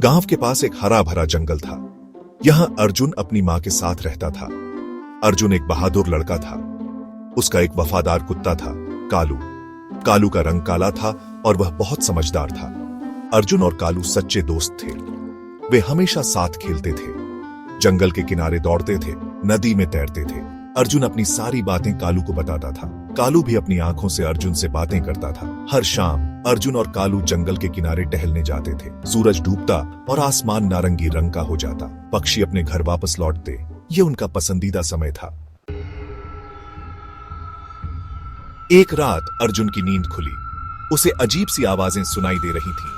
गांव के पास एक हरा भरा जंगल था। यहां अर्जुन अपनी मां के साथ रहता था। अर्जुन एक बहादुर लड़का था। उसका एक वफादार कुत्ता था, कालू। कालू का रंग काला था और वह बहुत समझदार था। अर्जुन और कालू सच्चे दोस्त थे। वे हमेशा साथ खेलते थे, जंगल के किनारे दौड़ते थे, नदी में तैरते थे। अर्जुन अपनी सारी बातें कालू को बताता था। कालू भी अपनी आंखों से अर्जुन से बातें करता था। हर शाम अर्जुन और कालू जंगल के किनारे टहलने जाते थे। सूरज डूबता और आसमान नारंगी रंग का हो जाता। पक्षी अपने घर वापस लौटते। ये उनका पसंदीदा समय था। एक रात अर्जुन की नींद खुली। उसे अजीब सी आवाजें सुनाई दे रही थीं।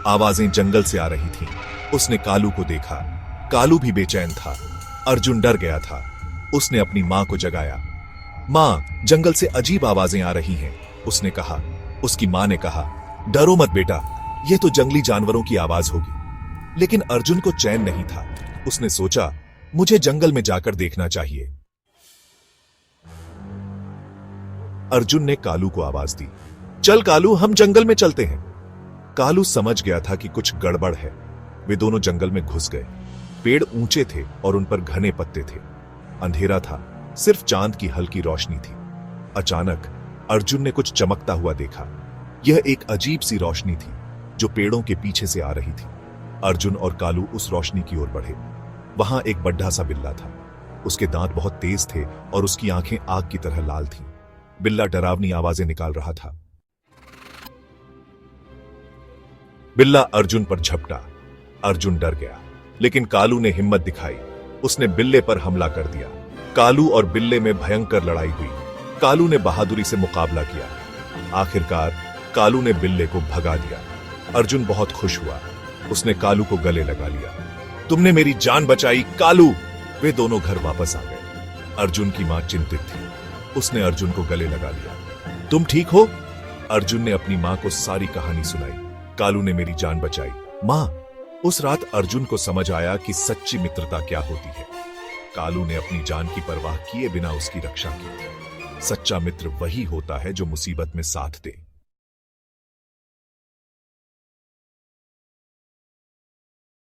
आवाजें जंगल से आ रही थीं। उसने कालू को देखा। कालू भी बेचैन था। अर्जुन डर गया था। उसने अपनी मां को जगाया। मां, जंगल से अजीब आवाजें आ रही हैं, उसने कहा। उसकी मां ने कहा, डरो मत बेटा, यह तो जंगली जानवरों की आवाज होगी। लेकिन अर्जुन को चैन नहीं था। उसने सोचा, मुझे जंगल में जाकर देखना चाहिए। अर्जुन ने कालू को आवाज दी, चल कालू, हम जंगल में चलते हैं। कालू समझ गया था कि कुछ गड़बड़ है। वे दोनों जंगल में घुस गए। पेड़ ऊंचे थे और उन पर घने पत्ते थे। अंधेरा था, सिर्फ चांद की हल्की रोशनी थी। अचानक अर्जुन ने कुछ चमकता हुआ देखा। यह एक अजीब सी रोशनी थी जो पेड़ों के पीछे से आ रही थी। अर्जुन और कालू उस रोशनी की ओर बढ़े। वहां एक बड्ढा सा बिल्ला था। उसके दांत बहुत तेज थे और उसकी आंखें आग की तरह लाल थीं। बिल्ला डरावनी आवाजें निकाल रहा था। बिल्ला अर्जुन पर झपटा। अर्जुन डर गया, लेकिन कालू ने हिम्मत दिखाई। उसने बिल्ले पर हमला कर दिया। कालू और बिल्ले में भयंकर लड़ाई हुई। कालू ने बहादुरी से मुकाबला किया। आखिरकार कालू ने बिल्ले को भगा दिया। अर्जुन बहुत खुश हुआ। उसने कालू को गले लगा लिया। तुमने मेरी जान बचाई कालू। वे दोनों घर वापस आ गए। अर्जुन की मां चिंतित थी। उसने अर्जुन को गले लगा लिया। तुम ठीक हो? अर्जुन ने अपनी मां को सारी कहानी सुनाई। कालू ने मेरी जान बचाई मां। उस रात अर्जुन को समझ आया कि सच्ची मित्रता क्या होती है। कालू ने अपनी जान की परवाह किए बिना उसकी रक्षा की। सच्चा मित्र वही होता है जो मुसीबत में साथ दे।